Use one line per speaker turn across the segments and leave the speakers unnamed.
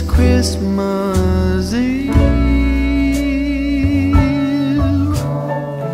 Christmas Eve,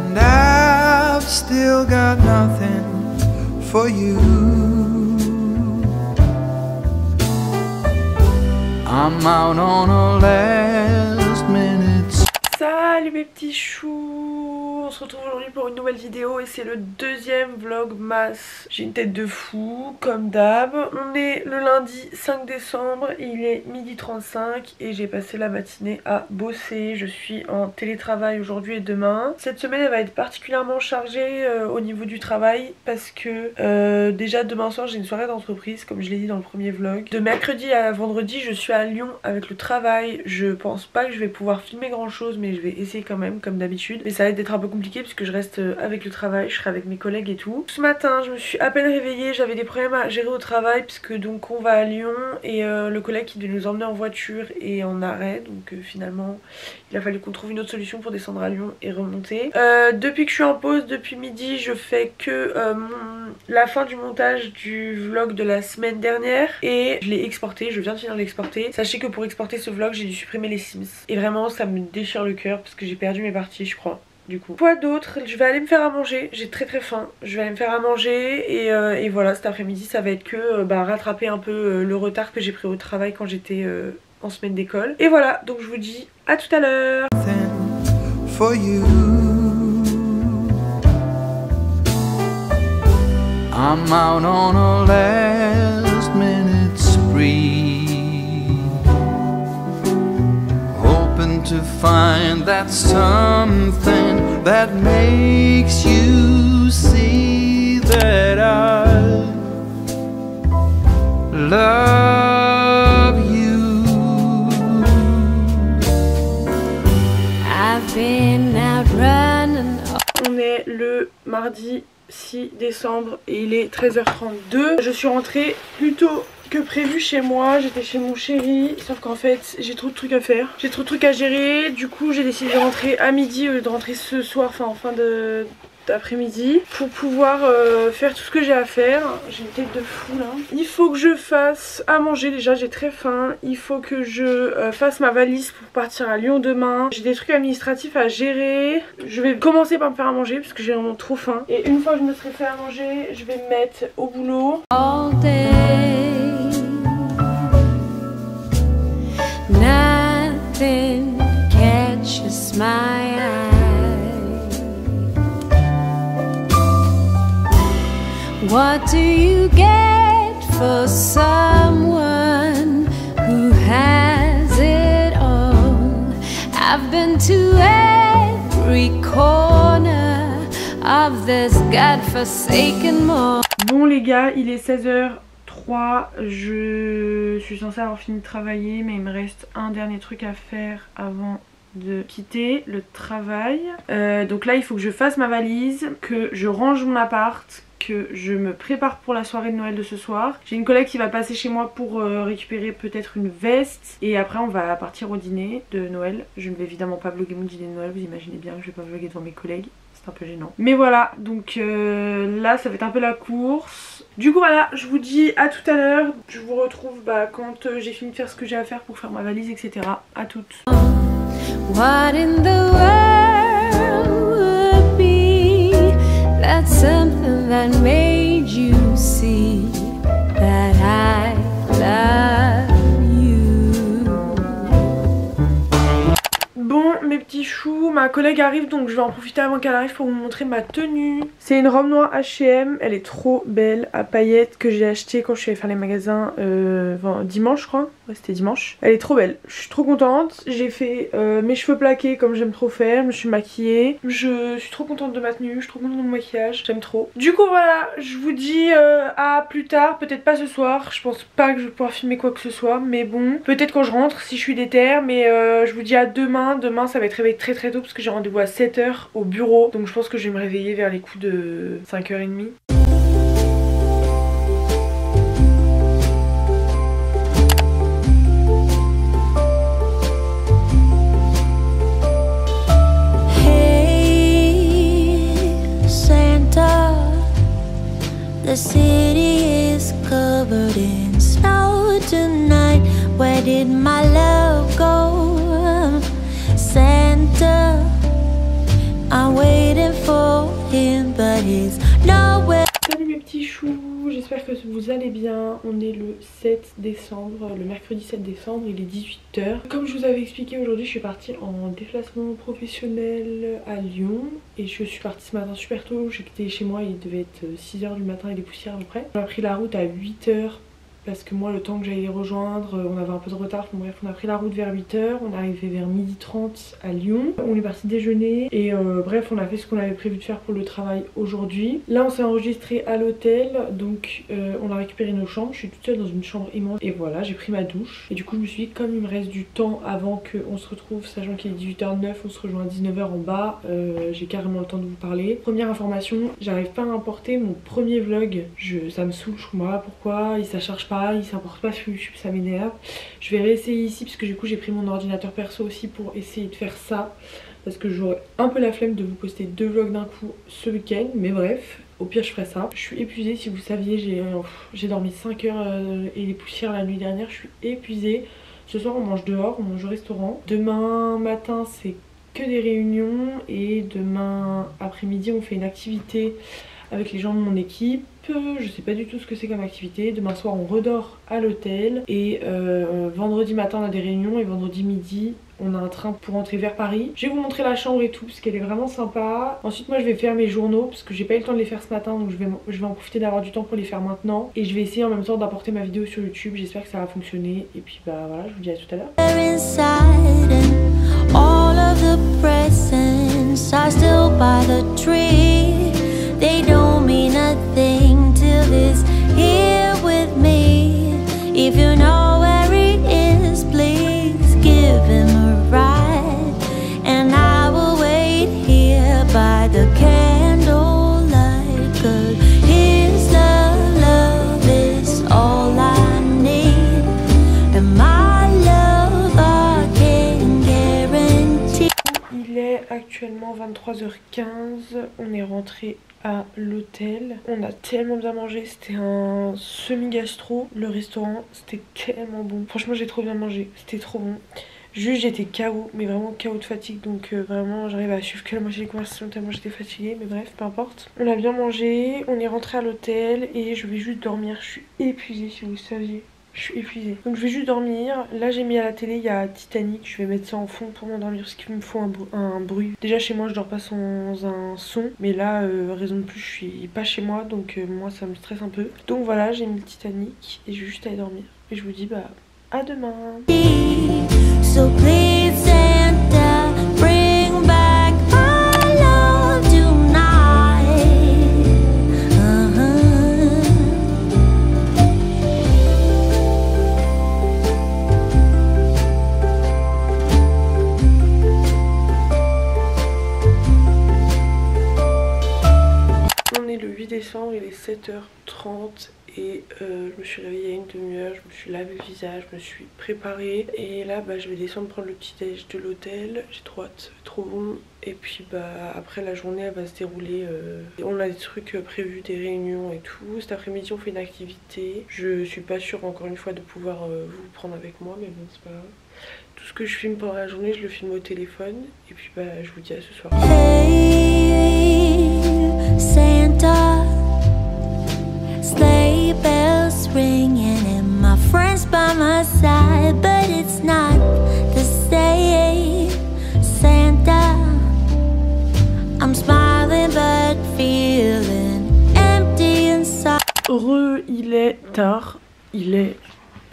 and I've still got nothing for you. I'm out on a last minute.
Salut mes petits choux, on se retrouve aujourd'hui pour une nouvelle vidéo et c'est le deuxième vlogmas. J'ai une tête de fou comme d'hab. On est le lundi 5 décembre, il est 12h35 et j'ai passé la matinée à bosser. Je suis en télétravail aujourd'hui et demain. Cette semaine elle va être particulièrement chargée au niveau du travail parce que déjà demain soir j'ai une soirée d'entreprise comme je l'ai dit dans le premier vlog. De mercredi à vendredi je suis à Lyon avec le travail. Je pense pas que je vais pouvoir filmer grand chose mais je vais essayer quand même comme d'habitude, mais ça va être un peu compliqué puisque je reste avec le travail, je serai avec mes collègues et tout. Ce matin je me suis à peine réveillée, j'avais des problèmes à gérer au travail puisque donc on va à Lyon et le collègue qui devait nous emmener en voiture est en arrêt, donc finalement il a fallu qu'on trouve une autre solution pour descendre à Lyon et remonter. Depuis que je suis en pause, depuis midi, je fais que la fin du montage du vlog de la semaine dernière et je l'ai exporté, je viens de finir de l'exporter. Sachez que pour exporter ce vlog j'ai dû supprimer les Sims et vraiment ça me déchire le cœur parce que j'ai perdu mes parties je crois. Du coup, quoi d'autre? Je vais aller me faire à manger, j'ai très faim. Je vais aller me faire à manger et voilà, cet après-midi ça va être que rattraper un peu le retard que j'ai pris au travail quand j'étais en semaine d'école. Et voilà, donc je vous dis à tout à l'heure.
For you, I'm out on a last minute spree, hoping to find that something that makes you see that I love you.
I've been out running. On est le mardi 6 décembre et il est 13h32. Je suis rentrée plus tôt que prévu chez moi, j'étais chez mon chéri, sauf qu'en fait j'ai trop de trucs à faire, j'ai trop de trucs à gérer, du coup j'ai décidé de rentrer à midi au lieu de rentrer ce soir, enfin en fin d'après-midi, pour pouvoir faire tout ce que j'ai à faire. J'ai une tête de fou là. Il faut que je fasse à manger, déjà j'ai très faim, il faut que je fasse ma valise pour partir à Lyon demain, j'ai des trucs administratifs à gérer, je vais commencer par me faire à manger parce que j'ai vraiment trop faim et une fois que je me serai fait à manger, je vais me mettre au boulot. All day. Nothing catches my eye. What do you get for someone who has it all? I've been to every corner of this godforsaken mall. Bon les gars, il est 16h03, je suis censée avoir fini de travailler mais il me reste un dernier truc à faire avant de quitter le travail. Donc là il faut que je fasse ma valise, que je range mon appart, que je me prépare pour la soirée de Noël de ce soir. J'ai une collègue qui va passer chez moi pour récupérer peut-être une veste et après on va partir au dîner de Noël. Je ne vais évidemment pas vlogger mon dîner de Noël, vous imaginez bien que je vais pas vlogger devant mes collègues, c'est un peu gênant. Mais voilà, donc là ça va être un peu la course. Du coup voilà, je vous dis à tout à l'heure. Je vous retrouve quand j'ai fini de faire ce que j'ai à faire pour faire ma valise etc. À toutes. What in the world would be that something that made you see that I love you? Bon mes petits choux, ma collègue arrive donc je vais en profiter avant qu'elle arrive pour vous montrer ma tenue. C'est une robe noire H&M, elle est trop belle à paillettes que j'ai acheté quand je suis allée faire les magasins dimanche je crois. Ouais c'était dimanche. Elle est trop belle, je suis trop contente. J'ai fait mes cheveux plaqués comme j'aime trop faire, je me suis maquillée. Je suis trop contente de ma tenue, je suis trop contente de mon maquillage, j'aime trop. Du coup voilà, je vous dis à plus tard, peut-être pas ce soir. Je pense pas que je vais pouvoir filmer quoi que ce soit, mais bon, peut-être quand je rentre si je suis déter. Mais je vous dis à demain. Demain ça va être réveillé très tôt parce que j'ai rendez-vous à 7h au bureau. Donc je pense que je vais me réveiller vers les coups de 5h30. The city is covered in snow tonight,
Where did my love go? Santa, I'm waiting for him, but he's nowhere.
Salut mes petits choux, j'espère que vous allez bien. On est le 7 décembre, le mercredi 7 décembre, il est 18 h. Comme je vous avais expliqué, aujourd'hui je suis partie en déplacement professionnel à Lyon. Et je suis partie ce matin super tôt, j'ai quitté chez moi, il devait être 6 h du matin et des poussières à peu près. On a pris la route à 8 h. Parce que moi le temps que j'allais les rejoindre, on avait un peu de retard, bon, bref on a pris la route vers 8 h, on est arrivé vers 12h30 à Lyon, on est parti déjeuner et bref on a fait ce qu'on avait prévu de faire pour le travail aujourd'hui. Là on s'est enregistré à l'hôtel, donc on a récupéré nos chambres, je suis toute seule dans une chambre immense et voilà j'ai pris ma douche. Et du coup je me suis dit comme il me reste du temps avant qu'on se retrouve, sachant qu'il est 18h09, on se rejoint à 19 h en bas, j'ai carrément le temps de vous parler. Première information, j'arrive pas à importer mon premier vlog, ça me saoule, je comprends pas pourquoi, ça charge pas. Il s'importe pas sur YouTube, ça m'énerve. Je vais réessayer ici parce que du coup j'ai pris mon ordinateur perso aussi pour essayer de faire ça. Parce que j'aurais un peu la flemme de vous poster 2 vlogs d'un coup ce week-end. Mais bref, au pire je ferai ça. Je suis épuisée, si vous saviez, j'ai dormi 5 heures et les poussières la nuit dernière. Je suis épuisée. Ce soir on mange dehors, on mange au restaurant. Demain matin c'est que des réunions. Et demain après-midi on fait une activité avec les gens de mon équipe. Je sais pas du tout ce que c'est comme activité. Demain soir on redort à l'hôtel. Et vendredi matin on a des réunions. Et vendredi midi on a un train pour rentrer vers Paris. Je vais vous montrer la chambre et tout parce qu'elle est vraiment sympa. Ensuite moi je vais faire mes journaux parce que j'ai pas eu le temps de les faire ce matin. Donc je vais en profiter d'avoir du temps pour les faire maintenant. Et je vais essayer en même temps d'apporter ma vidéo sur YouTube. J'espère que ça va fonctionner. Et puis bah voilà, je vous dis à tout à l'heure.
They don't mean nothing till it's here with me. If you know where it is, please give him a ride. And I will wait here by the candlelight. 'Cause his love is all I need. And my love I can guarantee.
Il est actuellement 23h15. On est rentré à l'hôtel. On a tellement bien mangé, c'était un semi-gastro. Le restaurant, c'était tellement bon. Franchement, j'ai trop bien mangé, c'était trop bon. Juste, j'étais KO, mais vraiment KO de fatigue. Donc vraiment, j'arrive à suivre que la moitié des conversations tellement j'étais fatiguée. Mais bref, peu importe. On a bien mangé, on est rentré à l'hôtel et je vais juste dormir. Je suis épuisée, si vous saviez. Je suis épuisée. Donc je vais juste dormir. Là j'ai mis à la télé, il y a Titanic. Je vais mettre ça en fond pour m'endormir parce qu'il me faut un bruit. Déjà chez moi je dors pas sans un son. Mais là raison de plus je suis pas chez moi. Donc moi ça me stresse un peu. Donc voilà, j'ai mis Titanic et je vais juste aller dormir. Et je vous dis bah à demain.
So please Santa, bring back my love tonight.
On est le 8 décembre, il est 7h30 et je me suis réveillée il y a une demi-heure, je me suis lavé le visage, je me suis préparée et là bah, je vais descendre prendre le petit déj de l'hôtel, j'ai trop hâte, ça va être trop bon. Et puis bah après la journée elle va se dérouler, on a des trucs prévus, des réunions et tout. Cet après-midi on fait une activité, je suis pas sûre encore une fois de pouvoir vous prendre avec moi mais bon c'est pas grave. Tout ce que je filme pendant la journée je le filme au téléphone et puis bah je vous dis à ce soir.
Hey Santa, sleigh bells ringing and my friends by my side, but it's not the same. Santa, I'm smiling but feeling empty inside.
Il est tard, il est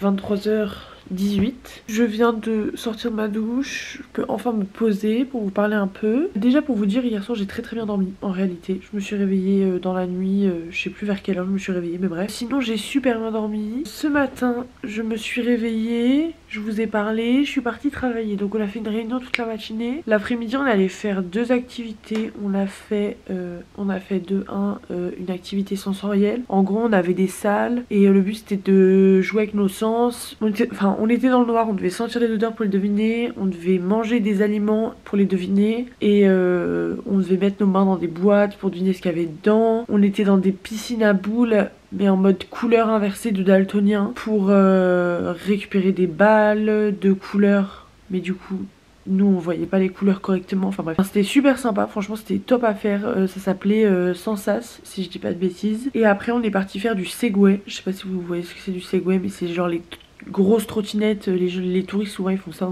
23h18. Je viens de sortir de ma douche, je peux enfin me poser pour vous parler un peu. Déjà pour vous dire, hier soir j'ai très bien dormi en réalité. Je me suis réveillée dans la nuit, je sais plus vers quelle heure je me suis réveillée mais bref. Sinon j'ai super bien dormi. Ce matin je me suis réveillée, je vous ai parlé, je suis partie travailler. Donc on a fait une réunion toute la matinée. L'après-midi on allait faire 2 activités. On a fait une activité sensorielle. En gros on avait des salles et le but c'était de jouer avec nos sens. On était dans le noir, on devait sentir les odeurs pour les deviner, on devait manger des aliments pour les deviner et on devait mettre nos mains dans des boîtes pour deviner ce qu'il y avait dedans. On était dans des piscines à boules mais en mode couleur inversée de daltonien pour récupérer des balles de couleurs, mais du coup nous on voyait pas les couleurs correctement, enfin bref. C'était super sympa, franchement c'était top à faire, ça s'appelait Sensas si je dis pas de bêtises. Et après on est parti faire du Segway, je sais pas si vous voyez ce que c'est du Segway, mais c'est genre les grosses trottinettes, les touristes souvent ils font ça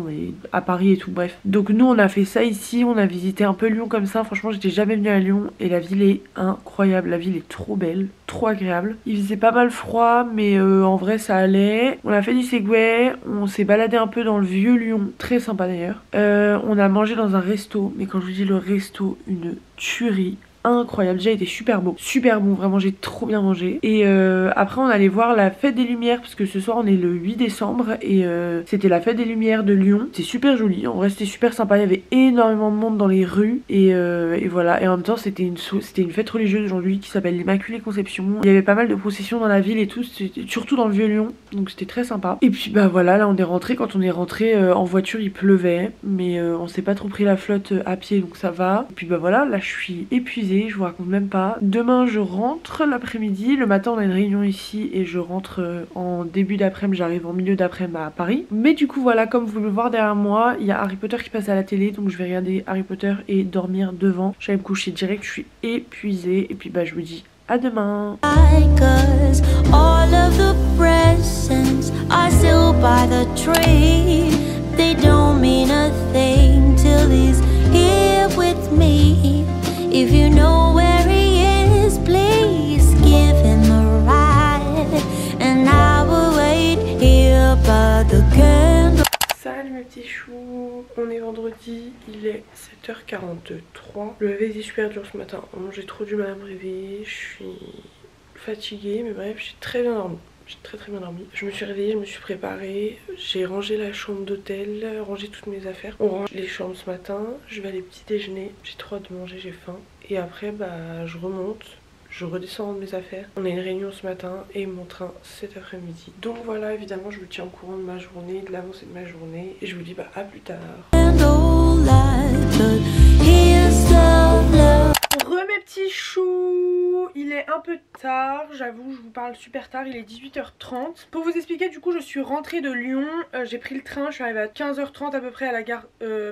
à Paris et tout, bref. Donc nous on a fait ça ici, on a visité un peu Lyon comme ça, franchement j'étais jamais venue à Lyon et la ville est incroyable, la ville est trop belle, trop agréable. Il faisait pas mal froid mais en vrai ça allait. On a fait du Segway, on s'est baladé un peu dans le vieux Lyon, très sympa d'ailleurs. On a mangé dans un resto, mais quand je vous dis le resto, une tuerie. Incroyable, déjà il était super beau, super bon, vraiment j'ai trop bien mangé. Et après on allait voir la fête des lumières parce que ce soir on est le 8 décembre et c'était la fête des lumières de Lyon. C'était super joli, en vrai c'était super sympa, il y avait énormément de monde dans les rues et voilà. Et en même temps c'était une fête religieuse aujourd'hui qui s'appelle l'Immaculée Conception. Il y avait pas mal de processions dans la ville et tout, surtout dans le vieux Lyon, donc c'était très sympa. Et puis bah voilà, là on est rentré, quand on est rentré en voiture il pleuvait, mais on s'est pas trop pris la flotte à pied donc ça va. Et puis bah voilà, là je suis épuisée. Je vous raconte même pas. Demain je rentre l'après-midi, le matin on a une réunion ici et je rentre en début d'après-midi, j'arrive en milieu d'après-midi à Paris. Mais du coup voilà, comme vous pouvez le voir derrière moi, il y a Harry Potter qui passe à la télé, donc je vais regarder Harry Potter et dormir devant. Je vais me coucher direct, je suis épuisée et puis bah je vous dis à demain.
Cause all of the presents are still by the tree. They don't mean a thing till he's here with me. If you know where he is, please give him a ride. And I will wait here by the candle.
Salut mes petits choux, on est vendredi, il est 7h43. Le réveil était super dur ce matin, j'ai trop du mal à me réveiller, je suis fatiguée, mais bref, j'ai très bien dormi. J'ai très bien dormi. Je me suis réveillée, je me suis préparée, j'ai rangé la chambre d'hôtel, rangé toutes mes affaires. On range les chambres ce matin, je vais aller petit déjeuner, j'ai trop hâte de manger, j'ai faim. Et après bah je remonte, je redescends mes affaires. On a une réunion ce matin et mon train cet après-midi. Donc voilà, évidemment je vous tiens au courant de ma journée, de l'avancée de ma journée. Et je vous dis bah à plus tard. Mes petits choux, il est un peu tard, j'avoue, je vous parle super tard, il est 18h30. Pour vous expliquer, du coup je suis rentrée de Lyon, j'ai pris le train, je suis arrivée à 15h30 à peu près à la gare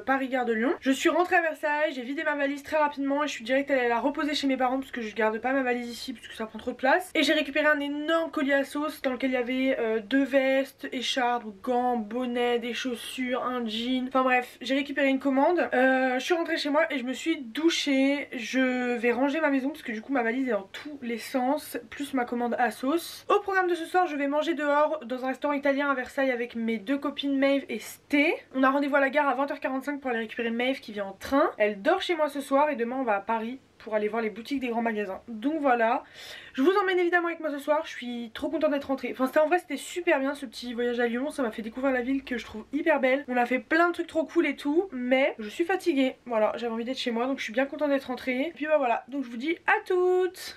Paris-Gare de Lyon. Je suis rentrée à Versailles, j'ai vidé ma valise très rapidement et je suis direct allée la reposer chez mes parents parce que je garde pas ma valise ici parce que ça prend trop de place. Et j'ai récupéré un énorme colis à sauce dans lequel il y avait 2 vestes, écharpes, gants, bonnets, des chaussures, un jean, enfin bref, j'ai récupéré une commande. Je suis rentrée chez moi et je me suis douchée, je vais ranger ma maison parce que du coup ma valise est dans tous les sens, plus ma commande à sauce. Au programme de ce soir, je vais manger dehors dans un restaurant italien à Versailles avec mes 2 copines Maeve et Sté. On a rendez-vous à la gare à 20h45 pour aller récupérer Maeve qui vient en train. Elle dort chez moi ce soir et demain on va à Paris pour aller voir les boutiques des grands magasins. Donc voilà, je vous emmène évidemment avec moi ce soir, je suis trop contente d'être rentrée. Enfin en vrai c'était super bien ce petit voyage à Lyon, ça m'a fait découvrir la ville que je trouve hyper belle. On a fait plein de trucs trop cool et tout, mais je suis fatiguée. Voilà, j'avais envie d'être chez moi donc je suis bien contente d'être rentrée. Et puis bah voilà, donc je vous dis à toutes.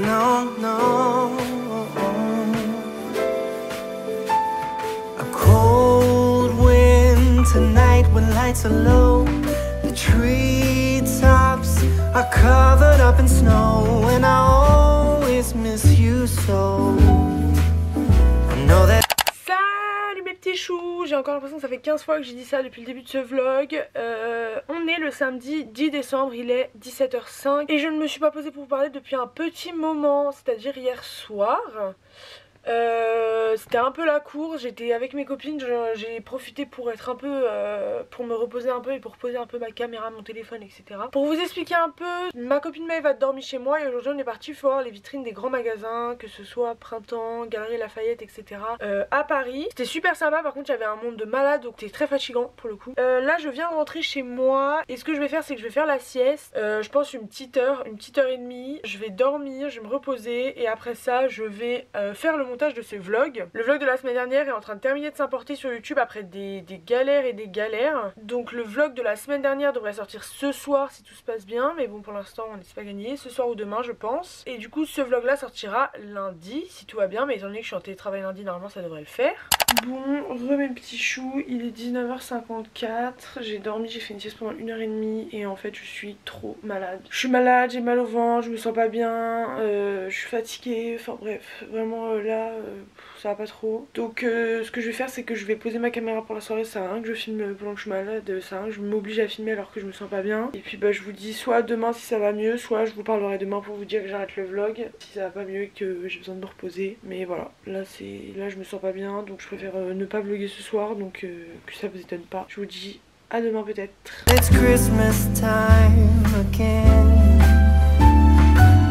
No, no. A cold winter night when lights are low. The treetops are covered up in snow, and I always miss you so. I know that.
Salut mes petits chou, j'ai encore l'impression que ça fait 15 fois que j'ai dit ça depuis le début de ce vlog. On est le samedi 10 décembre, il est 17h05 et je ne me suis pas posée pour vous parler depuis un petit moment, c'est-à-dire hier soir. C'était un peu la course, j'étais avec mes copines, j'ai profité pour être un peu, pour me reposer un peu et pour poser un peu ma caméra, mon téléphone, etc. Pour vous expliquer un peu, ma copine Maëve a dormi chez moi et aujourd'hui on est parti voir les vitrines des grands magasins, que ce soit Printemps, Galeries Lafayette, etc. À Paris. C'était super sympa, par contre j'avais un monde de malade donc c'était très fatigant pour le coup. Là je viens de rentrer chez moi et ce que je vais faire c'est que je vais faire la sieste, je pense une petite heure et demie, je vais dormir, je vais me reposer et après ça je vais faire le montage de ce vlog. Le vlog de la semaine dernière est en train de terminer de s'importer sur YouTube après des galères et des galères. Donc le vlog de la semaine dernière devrait sortir ce soir si tout se passe bien. Mais bon pour l'instant on n'est pas gagné. Ce soir ou demain je pense. Et du coup ce vlog là sortira lundi si tout va bien. Mais étant donné que je suis en télétravail lundi normalement ça devrait le faire. Bon, mes petits choux, il est 19h54. J'ai dormi, j'ai fait une sieste pendant 1h30 et en fait je suis trop malade. Je suis malade, j'ai mal au ventre, je me sens pas bien, je suis fatiguée, enfin bref, vraiment là ça va pas trop. Donc ce que je vais faire c'est que je vais poser ma caméra pour la soirée, ça sert à rien que je filme pendant que je suis malade, ça sert à rien que je m'oblige à filmer alors que je me sens pas bien. Et puis bah je vous dis soit demain si ça va mieux, soit je vous parlerai demain pour vous dire que j'arrête le vlog si ça va pas mieux et que j'ai besoin de me reposer. Mais voilà, là je me sens pas bien donc je préfère ne pas vlogger ce soir, donc que ça vous étonne pas. Je vous dis à demain peut-être.
It's Christmas time again.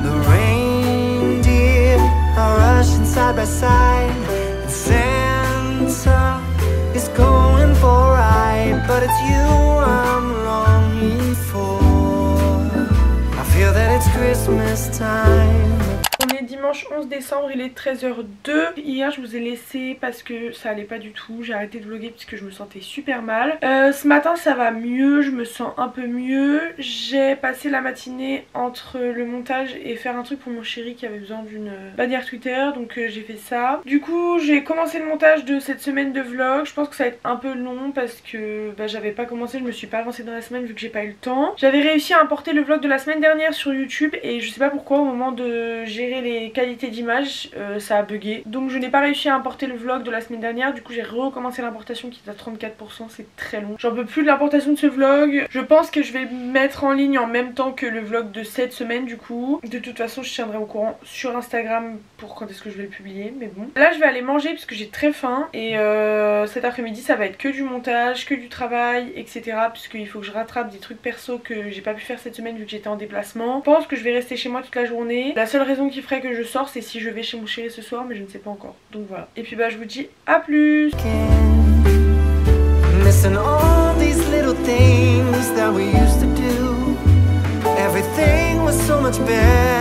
The reindeer are rushing side by side. And Santa is going for a ride. But it's you I'm longing for. I feel that it's Christmas time.
On est dimanche 11 décembre, il est 13h02. Hier je vous ai laissé parce que ça allait pas du tout. J'ai arrêté de vlogger puisque je me sentais super mal. Ce matin ça va mieux, je me sens un peu mieux. J'ai passé la matinée entre le montage et faire un truc pour mon chéri qui avait besoin d'une bannière Twitter. Donc j'ai fait ça. Du coup j'ai commencé le montage de cette semaine de vlog. Je pense que ça va être un peu long parce que j'avais pas commencé, je me suis pas avancée dans la semaine vu que j'ai pas eu le temps. J'avais réussi à importer le vlog de la semaine dernière sur YouTube et je sais pas pourquoi au moment de gérer les qualités d'image ça a bugué, donc je n'ai pas réussi à importer le vlog de la semaine dernière. Du coup j'ai recommencé l'importation qui est à 34%, c'est très long, j'en peux plus de l'importation de ce vlog. Je pense que je vais mettre en ligne en même temps que le vlog de cette semaine. Du coup de toute façon je tiendrai au courant sur Instagram pour quand est-ce que je vais le publier. Mais bon là je vais aller manger parce que j'ai très faim et cet après-midi ça va être que du montage, que du travail, etc. puisqu'il faut que je rattrape des trucs perso que j'ai pas pu faire cette semaine vu que j'étais en déplacement. Je pense que je vais rester chez moi toute la journée. La seule raison qui ferait que je sors c'est si je vais chez mon chéri ce soir, mais je ne sais pas encore, donc voilà. Et puis bah je vous dis à plus.
Missing all these little things that we used to do. Everything was so much better.